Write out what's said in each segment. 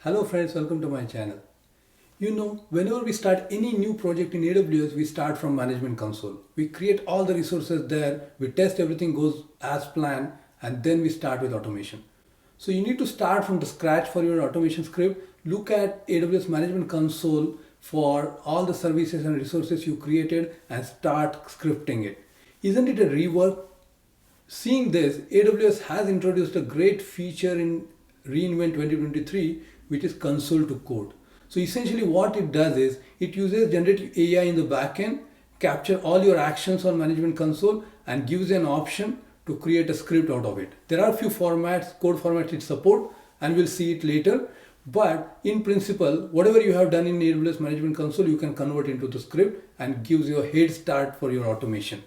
Hello friends, welcome to my channel. Whenever we start any new project in AWS, we start from management console. We create all the resources there, we test everything goes as planned, and then we start with automation. So you need to start from the scratch for your automation script. Look at AWS management console for all the services and resources you created and start scripting it. Isn't it a rework? Seeing this, AWS has introduced a great feature in reInvent 2023, which is console to code. So essentially what it does is it uses generative AI in the backend, capture all your actions on management console and gives an option to create a script out of it. There are a few formats, code formats it support, and we'll see it later. But in principle, whatever you have done in AWS management console, you can convert into the script and gives you a head start for your automation.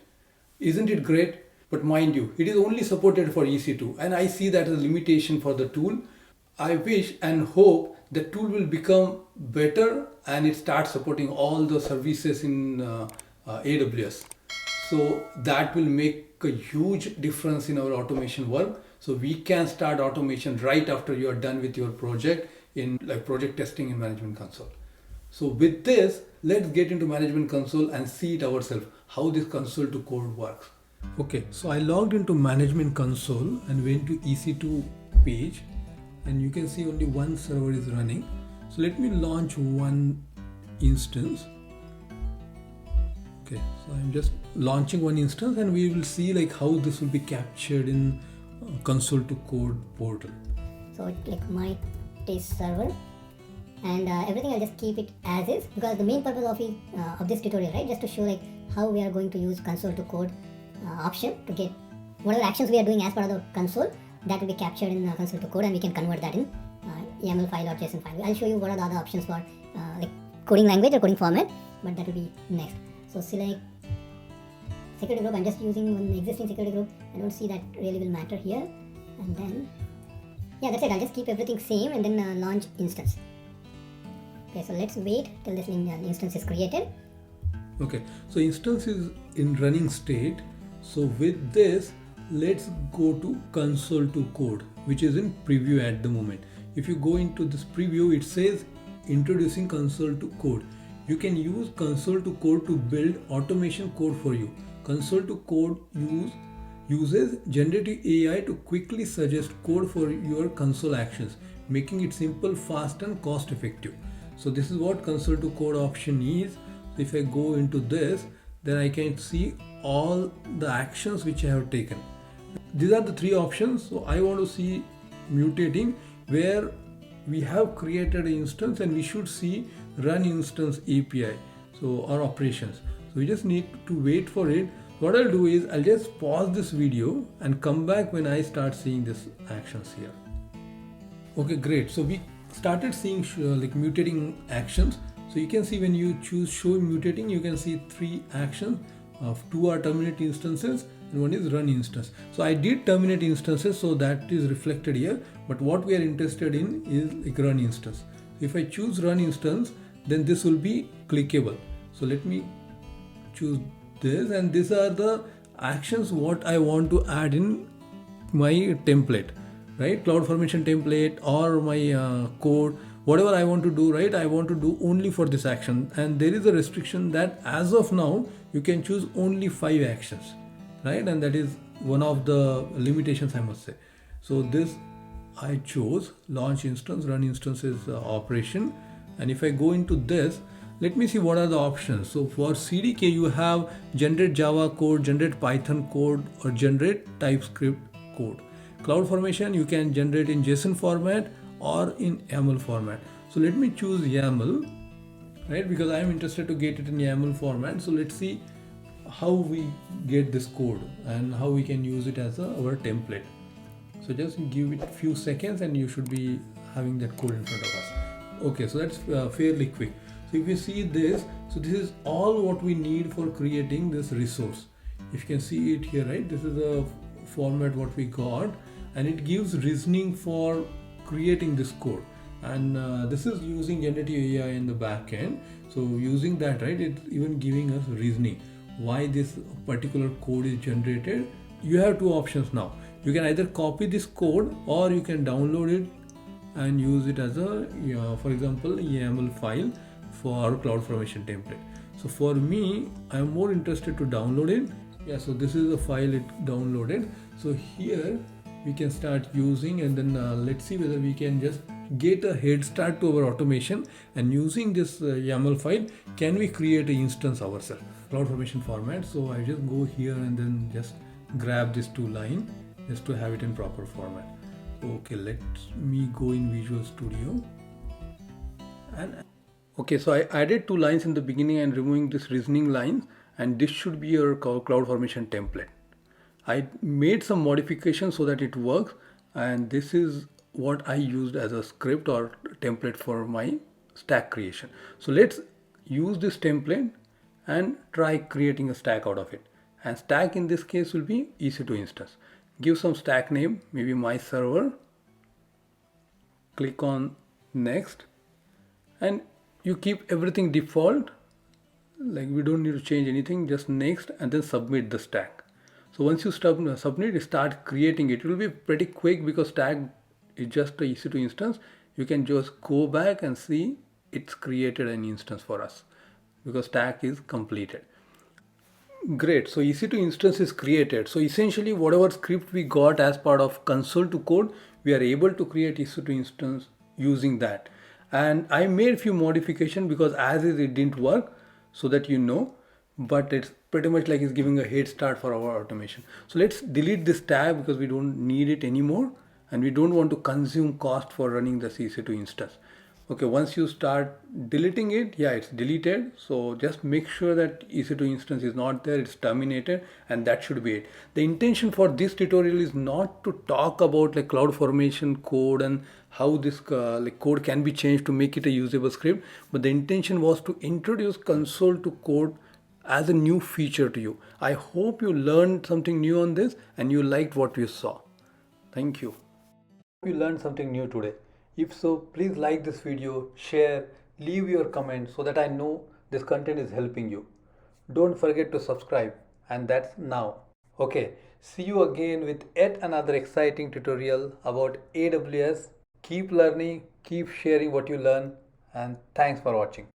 Isn't it great? But mind you, it is only supported for EC2, and I see that as a limitation for the tool. I wish and hope the tool will become better and it starts supporting all the services in AWS. So that will make a huge difference in our automation work. So we can start automation right after you are done with your project in like project testing in management console. So with this, let's get into management console and see it ourselves, how this console to code works. Okay, so I logged into management console and went to EC2 page, and you can see only one server is running. So let me launch one instance. Okay, so I'm just launching one instance and we will see like how this will be captured in console to code portal. So click my test server and everything I'll just keep it as is, because the main purpose of this tutorial, right, just to show like how we are going to use console to code option to get whatever actions we are doing as part of the console, that will be captured in console to code and we can convert that in YAML file or JSON file. I'll show you what are the other options for like coding language or coding format, but that will be next. So select security group. I'm just using one existing security group. I don't see that really will matter here. And then yeah, that's it. I'll just keep everything same and then launch instance. Okay, so let's wait till this instance is created. Okay, so instance is in running state. So with this, let's go to console to code, which is in preview at the moment. If you go into this preview, it says introducing console to code. You can use console to code to build automation code for you. Console to code uses generative AI to quickly suggest code for your console actions, making it simple, fast and cost effective. So this is what console to code option is. If I go into this, then I can see all the actions which I have taken. These are the three options. So I want to see mutating, where we have created an instance and we should see run instance API, so our operations. So we just need to wait for it. What I'll do is I'll just pause this video and come back when I start seeing this actions here. Okay, great. So we started seeing like mutating actions. So you can see when you choose show mutating, you can see three actions. Two are terminate instances and one is run instance. So I did terminate instances, so that is reflected here. But what we are interested in is like run instance. If I choose run instance, then this will be clickable. So let me choose this, and these are the actions what I want to add in my template, right? CloudFormation template or my code. Whatever I want to do, right, I want to do only for this action, and there is a restriction that as of now you can choose only 5 actions, right, and that is one of the limitations I must say. So this I chose launch instance, run instance is operation, and if I go into this, let me see what are the options. So for CDK you have generate Java code, generate Python code or generate TypeScript code. CloudFormation you can generate in JSON format or in YAML format. So let me choose YAML, right, because I am interested to get it in YAML format. So let's see how we get this code and how we can use it as our template. So just give it a few seconds and you should be having that code in front of us. Okay, so that's fairly quick. So if you see this, so this is all what we need for creating this resource. If you can see it here, right, this is the format what we got, and it gives reasoning for creating this code, and this is using generative AI in the back end. So using that, right, it's even giving us reasoning why this particular code is generated. You have two options now. You can either copy this code or you can download it and use it as a, for example, YAML file for our CloudFormation template. So for me, I'm more interested to download it. Yeah, so this is the file it downloaded. So here we can start using, and then let's see whether we can just get a head start to our automation, and using this YAML file, can we create an instance ourselves? CloudFormation format. So I just go here and then just grab this 2 line just to have it in proper format. Okay, let me go in Visual Studio. And okay, so I added 2 lines in the beginning and removing this reasoning lines, and this should be your CloudFormation template. I made some modifications so that it works, and this is what I used as a script or template for my stack creation. So let's use this template and try creating a stack out of it. And stack in this case will be EC2 instance. Give some stack name, maybe my server. Click on next, and you keep everything default. Like, we don't need to change anything, just next, and then submit the stack. So once you submit, start creating it. It will be pretty quick because stack is just a EC2 instance. You can just go back and see it's created an instance for us because stack is completed. Great. So EC2 instance is created. So essentially, whatever script we got as part of console to code, we are able to create EC2 instance using that. And I made a few modifications because as is it didn't work, so that you know, but it's pretty much like it's giving a head start for our automation. So let's delete this tab because we don't need it anymore, and we don't want to consume cost for running the EC2 instance. Okay, once you start deleting it, yeah, it's deleted. So just make sure that EC2 instance is not there, it's terminated, and that should be it. The intention for this tutorial is not to talk about like CloudFormation code and how this like code can be changed to make it a usable script, but the intention was to introduce console to code as a new feature to you. I hope you learned something new on this and you liked what you saw. Thank you. Hope you learned something new today. If so, please like this video, share, leave your comment so that I know this content is helping you. Don't forget to subscribe, and that's now. Okay, see you again with yet another exciting tutorial about AWS. Keep learning, keep sharing what you learn, and thanks for watching.